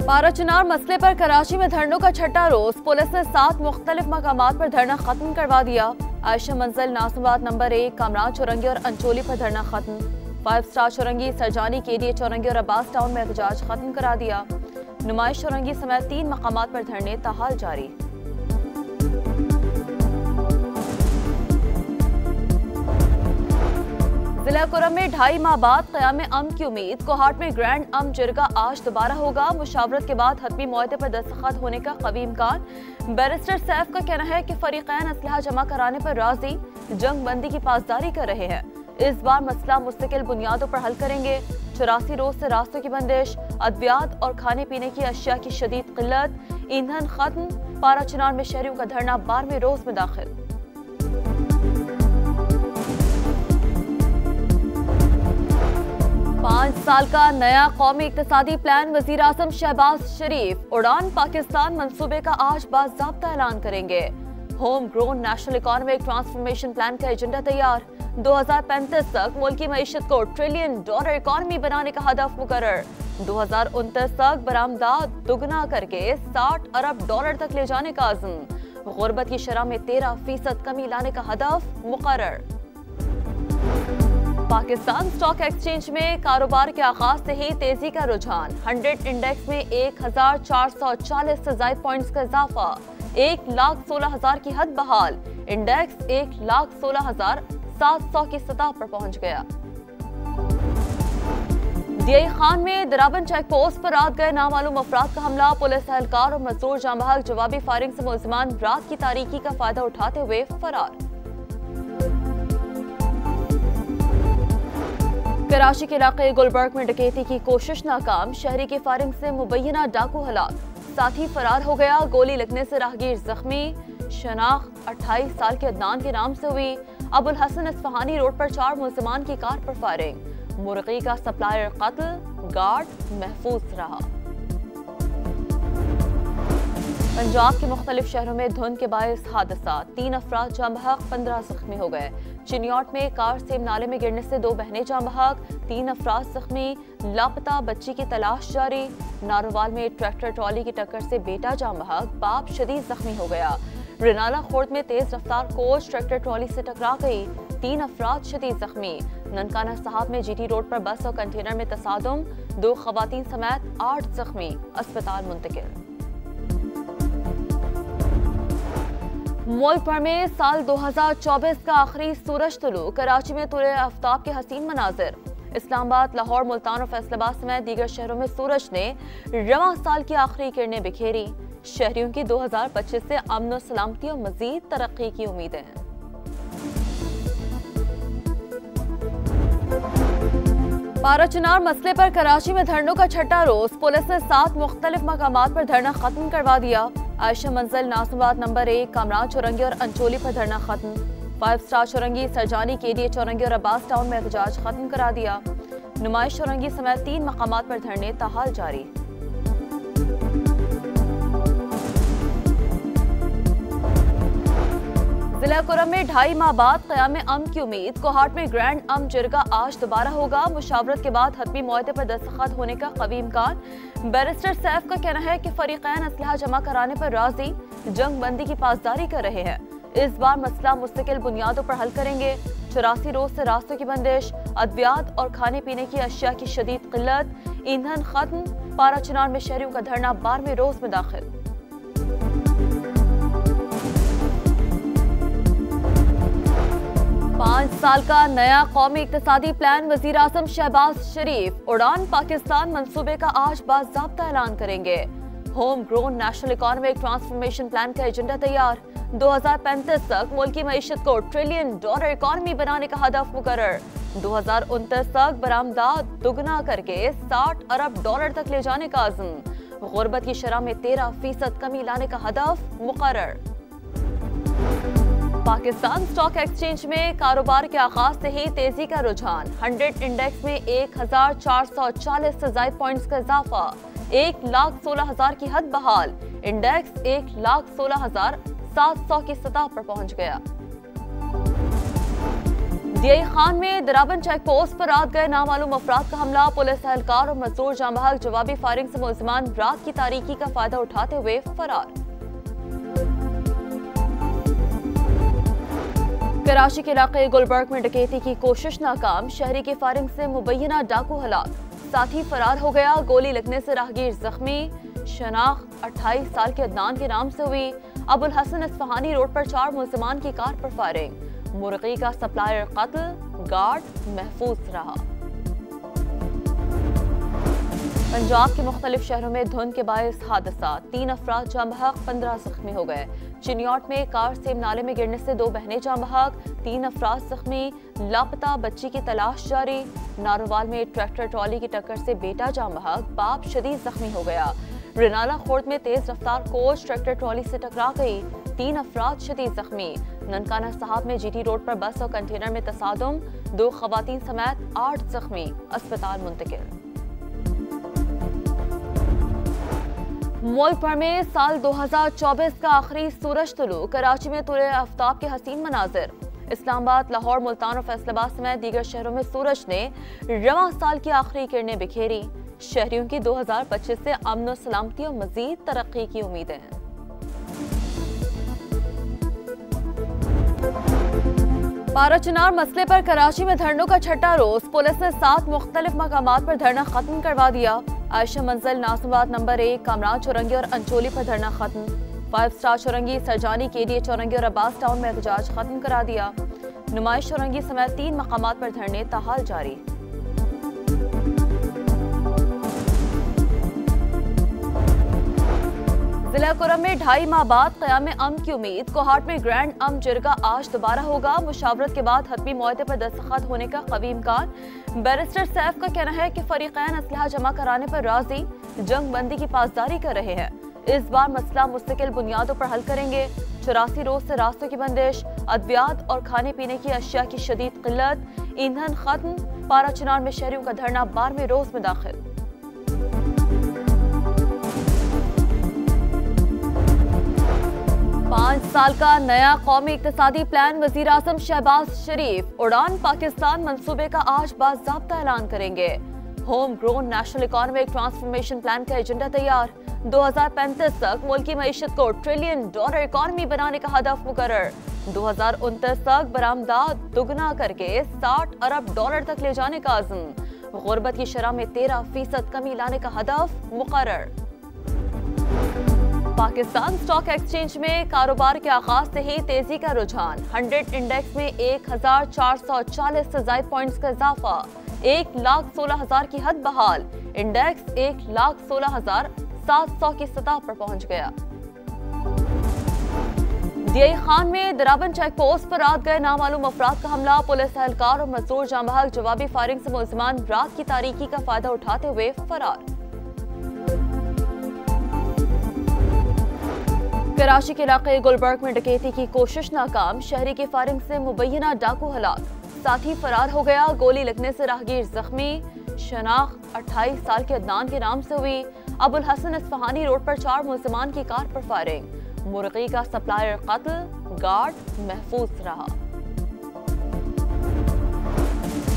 पाराचुनार मसले पर कराची में धरनों का छठा रोज पुलिस ने 7 मुख्तलिफ मकामात पर धरना खत्म करवा दिया। आयशा मंजिल, नासिमाबाद नंबर 1, कामरान चौरंगी और अंचोली पर धरना खत्म। 5 स्टार चौरंगी, सरजानी, केडीए चौरंगी और अब्बास टाउन में एहतजाज खत्म करा दिया। नुमाइश चौरंगी समेत 3 मकामात पर धरने ताहाल जारी। जिला कुरम में 2.5 माह बाद क़याम अमन की उम्मीद। कोहाट में ग्रैंड अमन जिरगा आज दोबारा होगा। मुशावरत के बाद हतमी मुआहदे पर दस्तखत होने का कवी इम्कान। बैरिस्टर सैफ का कहना है कि फरीक़ैन असलहा जमा कराने पर राजी, जंग बंदी की पासदारी कर रहे हैं। इस बार मसला मुस्तकिल बुनियादों पर हल करेंगे। 84 रोज से रास्तों की बंदिश, अद्वियात और खाने पीने की अशिया की शदीद किल्लत, ईंधन खत्म। पाराचुनार में शहरियों का धरना 12वें रोज में दाखिल। 5 साल का नया कौमी इक्तिसादी प्लान। वज़ीर आज़म शहबाज शरीफ उड़ान पाकिस्तान मंसूबे का आज बाज़ाब्ता ऐलान करेंगे। Home grown national economic transformation plan का एजेंडा तैयार। 2035 तक मुल्क की मईशत को $1 ट्रिलियन इकोनॉमी बनाने का हदफ मुकर्रर। 2029 तक बरामदात दुगना करके $60 अरब तक ले जाने का अज़्म। गुर्बत की शरह में 13% कमी लाने का हदफ मुकर्रर। पाकिस्तान स्टॉक एक्सचेंज में कारोबार के आगाज से ही तेजी का रुझान। 100 इंडेक्स में 1440 से ज्यादा पॉइंट्स का इजाफा। 1,16,000 की हद बहाल। इंडेक्स 1,16,700 की सतह पर पहुंच गया। दियाई खान में दराबन चेक पोस्ट पर रात गए नामालूम अफराद का हमला। पुलिस एहलकार और मजदूर जांबहक जवाबी फायरिंग से मुलजिमान रात की तारीकी का फायदा उठाते हुए फरार। कराची के इलाके गुलबर्ग में डकैती की कोशिश नाकाम। शहरी की फायरिंग से मुबैना डाकू हलाक, साथी फरार हो गया। गोली लगने से राहगीर जख्मी। शनाख्त 28 साल के अदनान के नाम से हुई। अबुल हसन इस्फहानी रोड पर 4 मुलजिमान की कार पर फायरिंग। मुर्गी का सप्लायर कत्ल, गार्ड महफूज रहा। पंजाब के मुख्तलिफ शहरों में धुंध के बायस हादसा। 3 अफराद जाँ बहक, 15 जख्मी हो गए। चिन्याट में कार सेम नाले में गिरने से 2 बहनें जाँ बहक, 3 अफराद जख्मी। लापता बच्ची की तलाश जारी। नारोवाल में ट्रैक्टर ट्रॉली की टक्कर से बेटा जाँ बहक, बाप शदीद जख्मी हो गया। रिनाला खोर्द में तेज रफ्तार कोच ट्रैक्टर ट्रॉली से टकरा गई, 3 अफराद शदीद जख्मी। ननकाना साहब में जीटी रोड पर बस और कंटेनर में तसादुम, 2 खवातीन समेत 8 जख्मी, अस्पताल मुंतकिल। मुल्क भर में साल 2024 का आखिरी सूरज तुलू। कराची में तुले आफ्ताब के हसीन मनाजिर। इस्लामाबाद, लाहौर, मुल्तान और फैसलाबाद समेत दीगर शहरों में सूरज ने रवां साल की आखिरी किरणें बिखेरी। शहरियों की 2025 से अमन और सलामती और मजीद तरक्की की उम्मीदें हैं। पाराचुनार मसले पर कराची में धरनों का छठा रोज। पुलिस ने 7 मुख्तलिफ मकामात पर धरना खत्म करवा दिया। आयशा मंजिल, नासिमाबाद नंबर 1, कामरान चौरंगी और अंचोली पर धरना खत्म। 5 स्टार चौरंगी, सरजानी, केडीए चौरंगी और अब्बास टाउन में एहतजाज खत्म करा दिया। नुमाइश चौरंगी समेत 3 मकामात पर धरने ताहाल जारी। जिला कुरम में 2.5 माह बाद क़याम अमन की उम्मीद। कोहाट में ग्रैंड अमन जिरगा आज दोबारा होगा। मुशावरत के बाद हतमी मुआहदे पर दस्तखत होने का कवी इम्कान। बैरिस्टर सैफ का कहना है कि फरीक़ैन असलहा जमा कराने पर राजी, जंग बंदी की पासदारी कर रहे हैं। इस बार मसला मुस्तकिल बुनियादों पर हल करेंगे। 84 रोज से रास्तों की बंदिश, अद्वियात और खाने पीने की अशिया की शदीद किल्लत, ईंधन खत्म। पाराचुनार में शहरियों का धरना 12वें रोज में दाखिल। 5 साल का नया कौमी इक्तिसादी प्लान। वज़ीर आज़म शहबाज शरीफ उड़ान पाकिस्तान मंसूबे का आज बाज़ाब्ता ऐलान करेंगे। Home grown national economic transformation plan का एजेंडा तैयार। 2035 तक मुल्क की मईशत को $1 ट्रिलियन इकोनॉमी बनाने का हदफ मुकर्रर। 2029 तक बरामदात दुगना करके $60 अरब तक ले जाने का अज़्म। गुर्बत की शरह में 13% कमी लाने का हदफ मुकर्रर। पाकिस्तान स्टॉक एक्सचेंज में कारोबार के आगाज से ही तेजी का रुझान। 100 इंडेक्स में 1440 से ज्यादा पॉइंट्स का इजाफा। 1,16,000 की हद बहाल। इंडेक्स 1,16,700 की सतह पर पहुंच गया। दियाई खान में दराबन चेक पोस्ट पर रात गए नामालूम अफराद का हमला, पुलिस एहलकार और मजदूर जांबहक जवाबी फायरिंग से मुलजिमान रात की तारीकी का फायदा उठाते हुए फरार। कराची के इलाके गुलबर्ग में डकैती की कोशिश नाकाम, शहरी की फायरिंग से मुबैना डाकू हलाक, साथी फरार हो गया, गोली लगने से राहगीर जख्मी। शनाख्त 28 साल के अदनान के नाम से हुई। अबुल हसन इस्फहानी रोड पर 4 मुलजिमान की कार पर फायरिंग, मुर्गी का सप्लायर कत्ल, गार्ड महफूज रहा। पंजाब के मुख्तलिफ शहरों में धुंध के बायस हादसा, 3 अफराद जाँ बहक, 15 जख्मी हो गए। चिन्याट में कार सेम नाले में गिरने से 2 बहनें जाँ बहक, 3 अफराद जख्मी, लापता बच्ची की तलाश जारी। नारोवाल में ट्रैक्टर ट्रॉली की टक्कर से बेटा जाँ बहक, बाप शदीद जख्मी हो गया। रिनाला खोर्द में तेज रफ्तार कोच ट्रैक्टर ट्रॉली से टकरा गई, 3 अफराद शदीद जख्मी। ननकाना साहब में जीटी रोड पर बस और कंटेनर में तसादुम, 2 खवातीन समेत 8 जख्मी, अस्पताल मुंतकिल। मुल्क भर में साल 2024 का आखिरी सूरज तुलू, कराची में तुले आफ्ताब के हसीन मनाजिर। इस्लामाबाद, लाहौर, मुल्तान और फैसलाबाद समेत दीगर शहरों में सूरज ने रवां साल की आखिरी किरणें बिखेरी। शहरियों की 2025 से अमन और सलामती और मजीद तरक्की की उम्मीदें हैं। पारा चिनार मसले पर कराची में धरनों का छठा रोज, पुलिस ने 7 मुख्तलिफ मकामात पर धरना खत्म करवा दिया। आयशा मंजिल, नासिमाबाद नंबर 1, कामरान चौरंगी और अंचोली पर धरना खत्म। 5 स्टार चौरंगी, सरजानी, केडीए चौरंगी और अब्बास टाउन में एहतजाज खत्म करा दिया। नुमाइश चौरंगी समेत 3 मकामात पर धरने ताहाल जारी। जिला कुरम में 2.5 माह बाद क़याम अमन की उम्मीद। कोहाट में ग्रैंड अमन जिरगा आज दोबारा होगा। मुशावरत के बाद हतमी मुआहदे पर दस्तखत होने का कवी इम्कान। बैरिस्टर सैफ का कहना है कि फरीकैन असलहा जमा कराने पर राजी, जंग बंदी की पासदारी कर रहे हैं। इस बार मसला मुस्तकिल बुनियादों पर हल करेंगे। 84 रोज से रास्तों की बंदिश, अद्वियात और खाने पीने की अशिया की शदीद किल्लत, ईंधन खत्म। पारा चिनार में शहरियों का धरना 12वें रोज में दाखिल। 5 साल का नया कौमी इक्तिसादी प्लान, वजीर आजम शहबाज शरीफ उड़ान पाकिस्तान मंसूबे का आज बाज़ाब्ता ऐलान करेंगे। Home grown national economic transformation plan का एजेंडा तैयार। 2035 तक मुल्क की मईशत को $1 ट्रिलियन इकोनॉमी बनाने का हदफ मुकर्रर। 2029 तक बरामदात दुगना करके $60 अरब तक ले जाने का अज़्म। गुर्बत की शरह में 13% कमी लाने का हदफ मुकर्रर। पाकिस्तान स्टॉक एक्सचेंज में कारोबार के आगाज से ही तेजी का रुझान। 100 इंडेक्स में 1440 से ज्यादा पॉइंट्स का इजाफा, 1,16,000 की हद बहाल। इंडेक्स 1,16,700 की सतह पर पहुंच गया। दियाई खान में दराबन चेक पोस्ट पर रात गए नामालूम अफराद का हमला, पुलिस एहलकार और मजदूर जाँ बहक जवाबी फायरिंग से मुलजिमान रात की तारीकी का फायदा उठाते हुए फरार। कराची के इलाके गुलबर्ग में डकैती की कोशिश नाकाम, शहरी की फायरिंग से मुबैना डाकू हलाक, साथी फरार हो गया, गोली लगने से राहगीर जख्मी। शनाख्त 28 साल के अदनान के नाम से हुई। अबुल हसन इस्फहानी रोड पर 4 मुलजिमान की कार पर फायरिंग, मुर्गी का सप्लायर कत्ल, गार्ड महफूज रहा।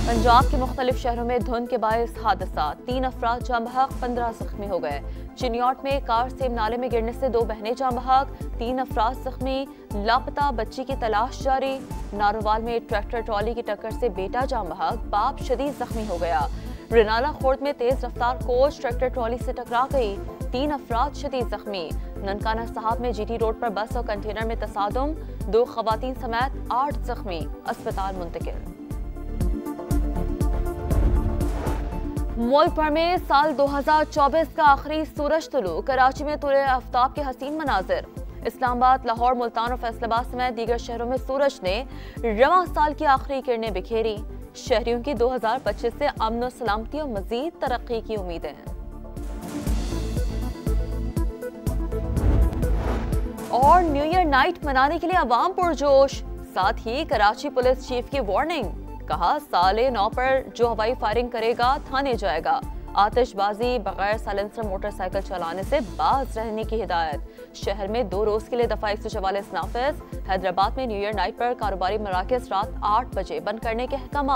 पंजाब के मुख्तलिफ शहरों में धुंध के बायस हादसा, 3 अफराद जाँ बहक, 15 जख्मी हो गए। चिन्याट में कार सेम नाले में गिरने से 2 बहनें जाँ बहक, 3 अफराद जख्मी, लापता बच्ची की तलाश जारी। नारोवाल में ट्रैक्टर ट्रॉली की टक्कर से बेटा जाँ बहक, बाप शदीद जख्मी हो गया। रिनाला खोर्द में तेज रफ्तार कोच ट्रैक्टर ट्रॉली से टकरा गई, 3 अफराद शदीद जख्मी। ननकाना साहब में जीटी रोड पर बस और कंटेनर में तसादुम, 2 खवातीन समेत 8 जख्मी, अस्पताल मुंतकिल। मुल्क भर में साल 2024 का आखिरी सूरज तुलू, कराची में तुले आफ्ताब के हसीन मनाजिर। इस्लामाबाद, लाहौर, मुल्तान और फैसलाबाद समेत दीगर शहरों में सूरज ने रवां साल की आखिरी किरणें बिखेरी। शहरियों की 2025 से अमन और सलामती और मजीद तरक्की की उम्मीदें हैं। और न्यू ईयर नाइट मनाने के लिए अवाम पुरजोश, साथ ही कराची पुलिस चीफ की वार्निंग, कहा साले 9 पर जो हवाई फायरिंग करेगा थाने जाएगा। आतिशबाजी, बगैर साइलेंसर मोटरसाइकिल चलाने से बाज रहने की हिदायत। शहर में 2 रोज के लिए दफा 144 नाफिज। हैदराबाद में न्यू ईयर नाइट पर कारोबारी मराकज रात 8 बजे बंद करने के अहकाम।